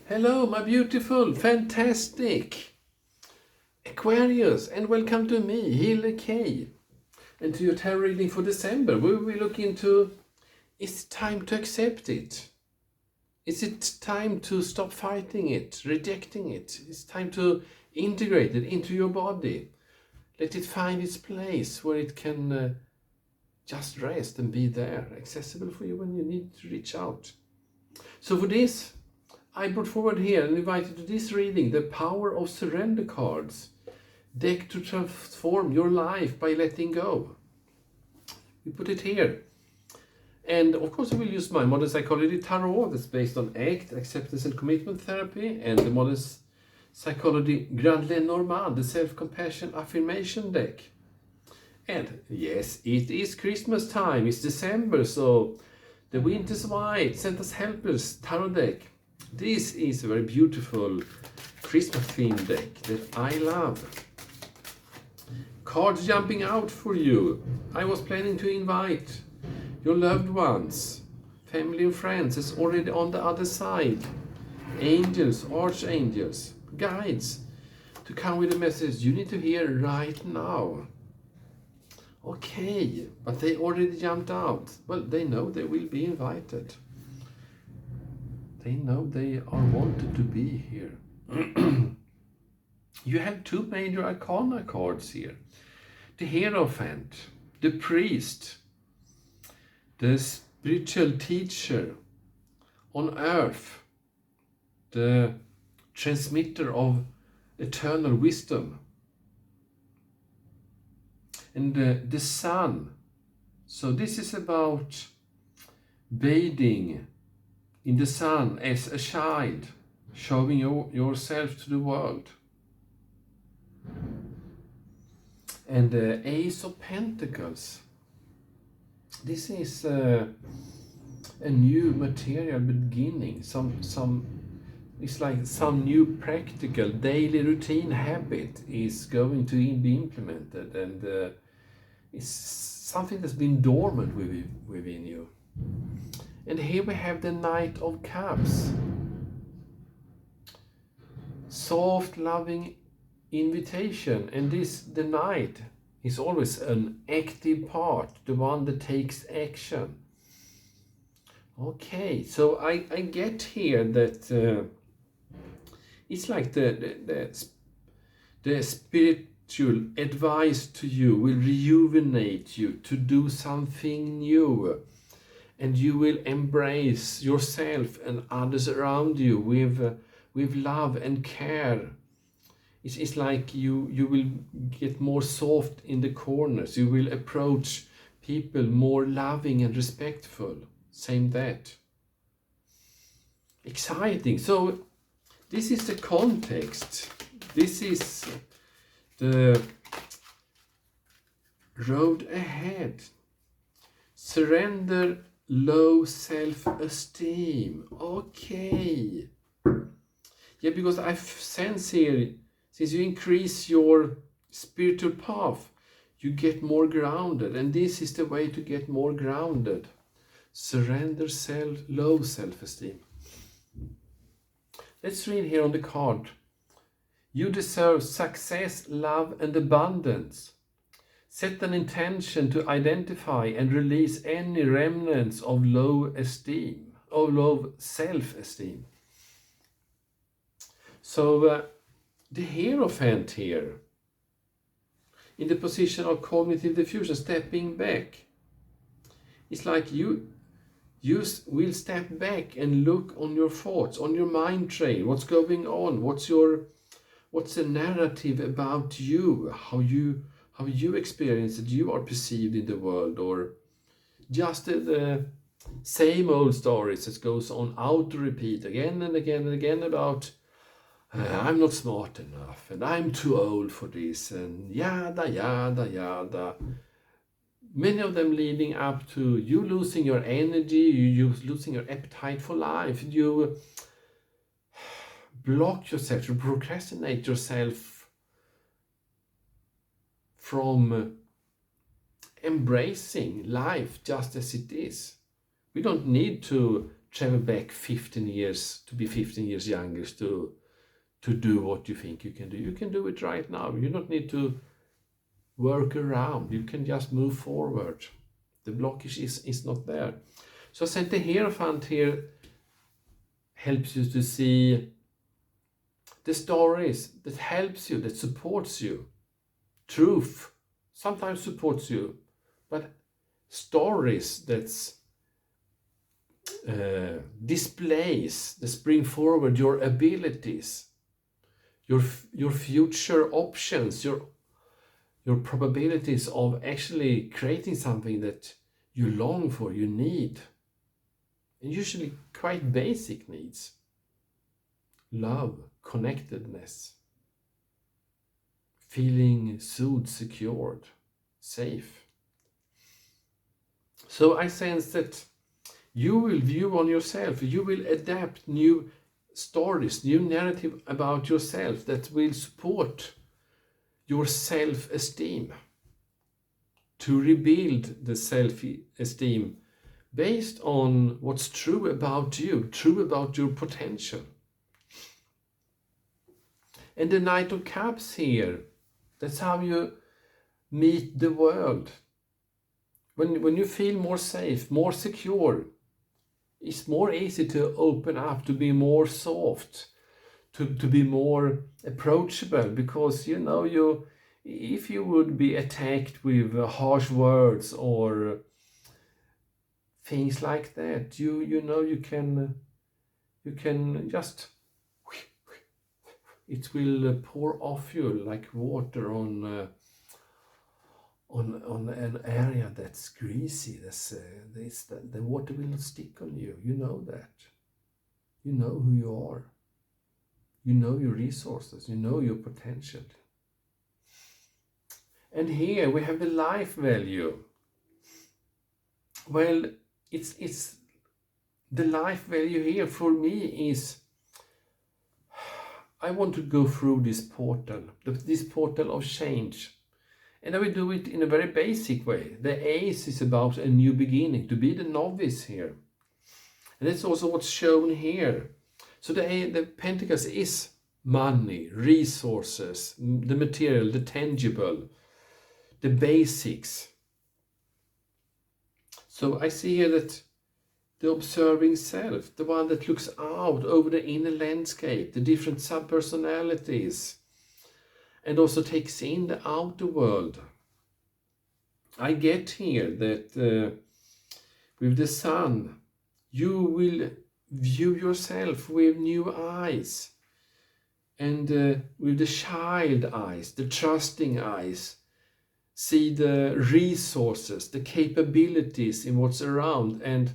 Hello, my beautiful, fantastic Aquarius, and welcome to me, Hille K. And to your tarot reading for December, we will look into, is it time to accept it? Is it time to stop fighting it, rejecting it? It's time to integrate it into your body. Let it find its place where it can just rest and be there, accessible for you when you need to reach out. So for this, I brought forward here and invited to this reading the Power of Surrender cards, deck to transform your life by letting go. We put it here. And of course I will use my Modern Psychology Tarot that's based on ACT, Acceptance and Commitment Therapy, and the Modern Psychology Grand Lenormand, the Self-Compassion Affirmation deck. And yes, it is Christmas time, it's December, so the Winter's White, Santa's Helpers Tarot deck. This is a very beautiful Christmas themed deck that I love. Cards jumping out for you. I was planning to invite your loved ones, family and friends is already on the other side. Angels, archangels, guides to come with a message you need to hear right now. Okay, but they already jumped out. Well, they know they will be invited. They know they are wanted to be here. You have two major arcana cards here. The Hierophant, the priest, the spiritual teacher on earth, the transmitter of eternal wisdom. And the sun. So this is about bathing in the sun as a child, showing yourself to the world. And the Ace of Pentacles. This is a new material beginning. It's like some new practical daily routine habit is going to be implemented, and it's something that's been dormant within you. And here we have the Knight of Cups. Soft, loving invitation. And the Knight is always an active part, the one that takes action. Okay, so I get here that it's like the spiritual advice to you will rejuvenate you to do something new. And you will embrace yourself and others around you with love and care. It's like you will get more soft in the corners. You will approach people more loving and respectful. Same that. Exciting. So this is the context. This is the road ahead. Surrender low self-esteem. Okay. Yeah, because I sense here, since you increase your spiritual path, you get more grounded. And this is the way to get more grounded. Surrender low self-esteem. Let's read here on the card. You deserve success, love, and abundance. Set an intention to identify and release any remnants of low self-esteem. So the Hierophant here, in the position of cognitive diffusion, stepping back. It's like you will step back and look on your thoughts, on your mind train, what's going on, what's the narrative about you, how you experience that you are perceived in the world, or just the same old stories that goes on auto repeat again and again and again about I'm not smart enough and I'm too old for this and yada yada yada. Many of them leading up to you losing your energy, you losing your appetite for life, you block yourself, you procrastinate yourself from embracing life just as it is. We don't need to travel back 15 years to be 15 years younger to do what you think you can do. You can do it right now. You don't need to work around. You can just move forward. The blockage is not there. So Saint the Hierophant here helps you to see the stories that helps you, that supports you. Truth sometimes supports you, but stories that displays, that bring forward your abilities, your future options, your probabilities of actually creating something that you long for, you need, and usually quite basic needs. Love, connectedness, feeling soothed, secured, safe. So I sense that you will view on yourself, you will adapt new stories, new narrative about yourself that will support your self-esteem, to rebuild the self-esteem based on what's true about you, true about your potential. And the Knight of Cups here, that's how you meet the world. When you feel more safe, more secure, it's more easy to open up, to be more soft, to be more approachable, because if you would be attacked with harsh words or things like that, you can just, it will pour off you like water on an area that's greasy. The water will not stick on you. You know that. You know who you are. You know your resources. You know your potential. And here we have the life value. Well, it's the life value here for me is, I want to go through this portal of change. And I will do it in a very basic way. The ace is about a new beginning, to be the novice here. And that's also what's shown here. So the Pentacles is money, resources, the material, the tangible, the basics. So I see here that the observing self, the one that looks out over the inner landscape, the different subpersonalities, and also takes in the outer world. I get here that with the Sun, you will view yourself with new eyes, and with the child eyes, the trusting eyes, see the resources, the capabilities in what's around, and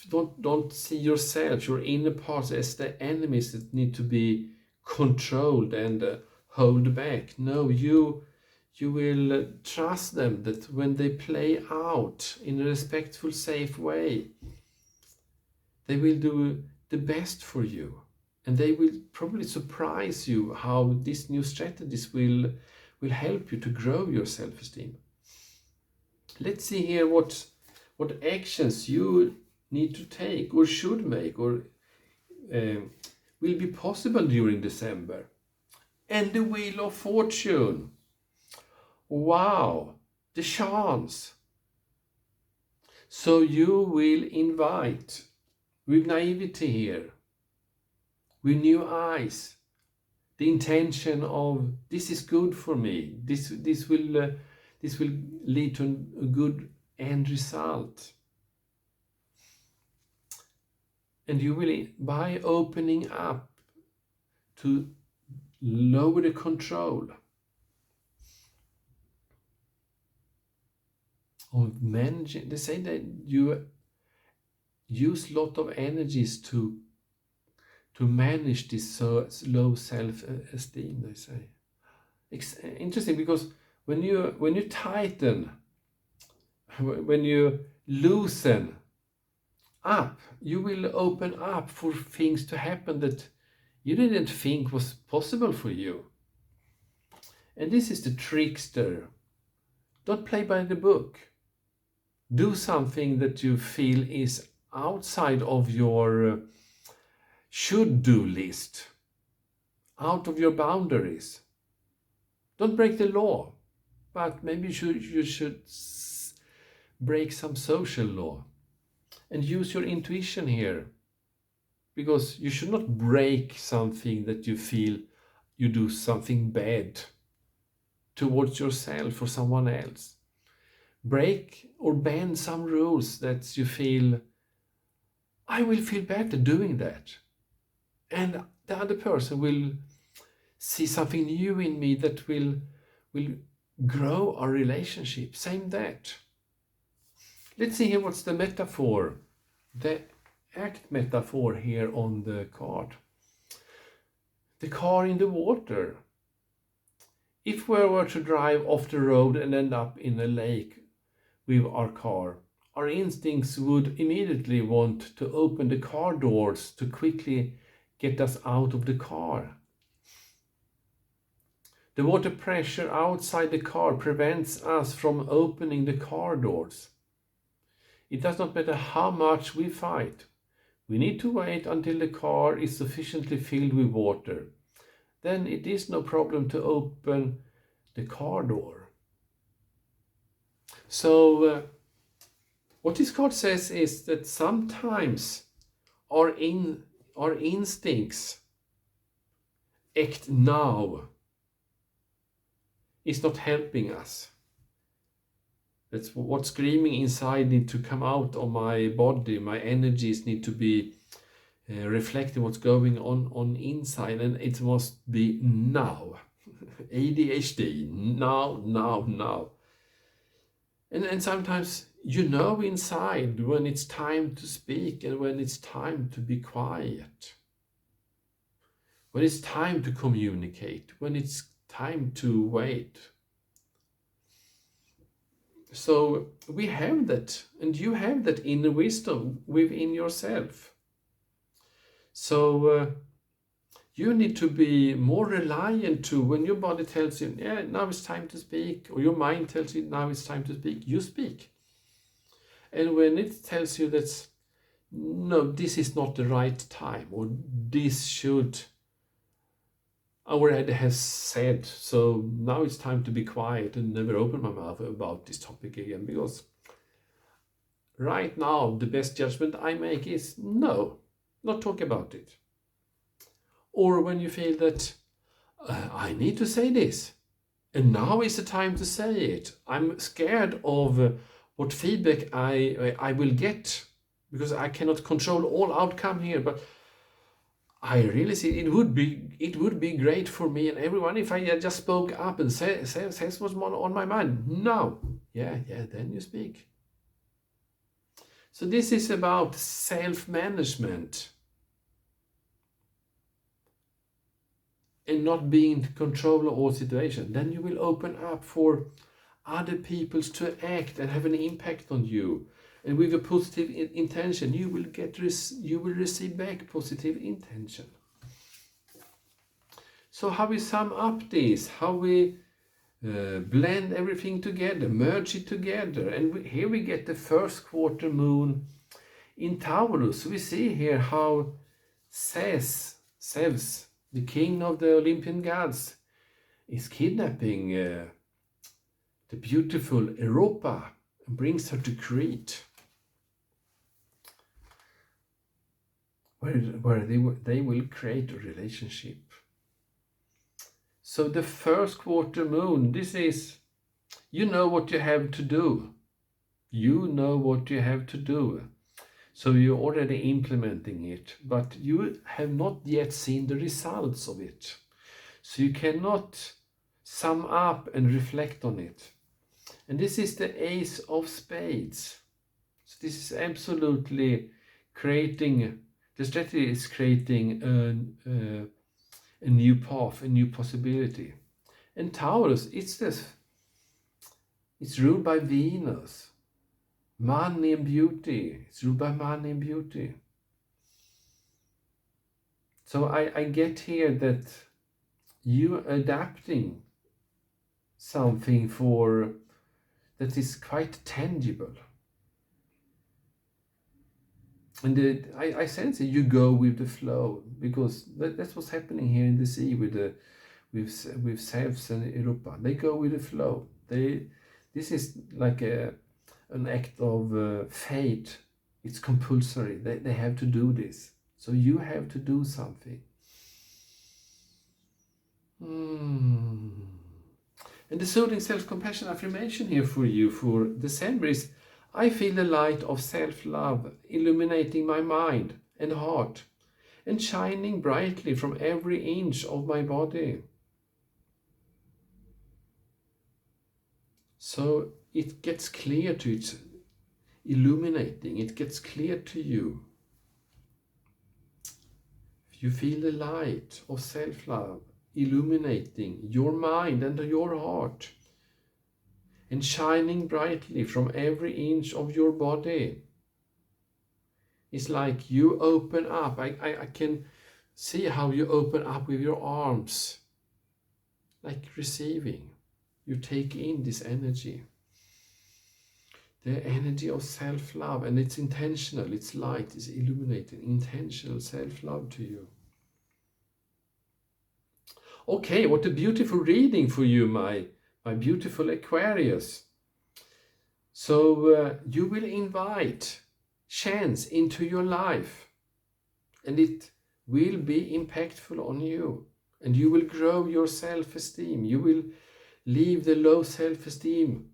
don't see yourself, your inner parts, as the enemies that need to be controlled and hold back. No, you will trust them, that when they play out in a respectful, safe way, they will do the best for you, and they will probably surprise you how these new strategies will help you to grow your self-esteem. Let's see here what actions you need to take or should make or will be possible during December. And the Wheel of Fortune. Wow, the chance. So you will invite, with naivety here, with new eyes, the intention of, this is good for me. This will lead to a good end result. And you will, by opening up to lower the control of managing, they say that you use a lot of energies to manage this low self-esteem, they say. It's interesting, because when you tighten, when you loosen up, you will open up for things to happen that you didn't think was possible for you. And this is the trickster. Don't play by the book. Do something that you feel is outside of your should-do list, out of your boundaries. Don't break the law, but maybe you should break some social law and use your intuition here, because you should not break something that you feel you do something bad towards yourself or someone else. Break or bend some rules that you feel, I will feel better doing that, and the other person will see something new in me that will grow our relationship. Same that. Let's see here what's the metaphor, the act metaphor here on the card. The car in the water. If we were to drive off the road and end up in a lake with our car, our instincts would immediately want to open the car doors to quickly get us out of the car. The water pressure outside the car prevents us from opening the car doors. It does not matter how much we fight. We need to wait until the car is sufficiently filled with water. Then it is no problem to open the car door. So what this card says is that sometimes our instincts act now is not helping us. That's what's screaming inside need to come out of my body. My energies need to be reflecting what's going on inside, and it must be now. ADHD, now. And sometimes you know inside when it's time to speak and when it's time to be quiet. When it's time to communicate, when it's time to wait. So we have that, and you have that inner wisdom within yourself. So you need to be more reliant to when your body tells you, yeah, now it's time to speak, or your mind tells you now it's time to speak, you speak. And when it tells you that, no, this is not the right time, or this should, I already have said, so now it's time to be quiet and never open my mouth about this topic again, because right now the best judgment I make is no, not talk about it. Or when you feel that I need to say this, and now is the time to say it. I'm scared of what feedback I will get, because I cannot control all outcome here, but I really see it would be great for me and everyone if I just spoke up and says what's on my mind. No, yeah, then you speak. So this is about self-management and not being in control of all situations. Then you will open up for other people to act and have an impact on you. And with a positive intention, you will receive back positive intention. So how we sum up this, how we blend everything together, merge it together. And here we get the first quarter moon in Taurus. We see here how Zeus, the king of the Olympian gods, is kidnapping the beautiful Europa and brings her to Crete, where they will create a relationship. So the first quarter moon, this is, you know what you have to do. You know what you have to do. So you're already implementing it, but you have not yet seen the results of it. So you cannot sum up and reflect on it. And this is the Ace of Spades. So this is absolutely creating, the strategy is creating a new path, a new possibility. And Taurus, it's ruled by Venus. Money and beauty. It's ruled by money and beauty. So I get here that you adapting something that is quite tangible. And I sense it. You go with the flow, because that's what's happening here in the sea with Zeus and Europa. They go with the flow. This is like an act of fate. It's compulsory. They have to do this. So you have to do something. And the soothing self-compassion affirmation here for you for December is: I feel the light of self-love illuminating my mind and heart and shining brightly from every inch of my body. So it gets clear to you, it's illuminating, it gets clear to you. You feel the light of self-love illuminating your mind and your heart and shining brightly from every inch of your body. It's like you open up. I can see how you open up with your arms, like receiving. You take in this energy, the energy of self-love, and it's intentional, it's light, it's illuminating, intentional self-love to you. Okay, what a beautiful reading for you, my beautiful Aquarius. So you will invite chance into your life, and it will be impactful on you, and you will grow your self-esteem. You will leave the low self-esteem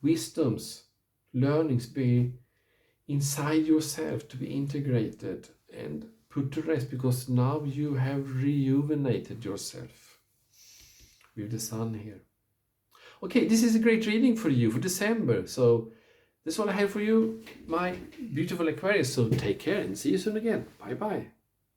wisdoms, learnings be inside yourself to be integrated and put to rest, because now you have rejuvenated yourself with the sun here. Okay, this is a great reading for you for December. So that's all I have for you, my beautiful Aquarius. So take care and see you soon again. Bye bye.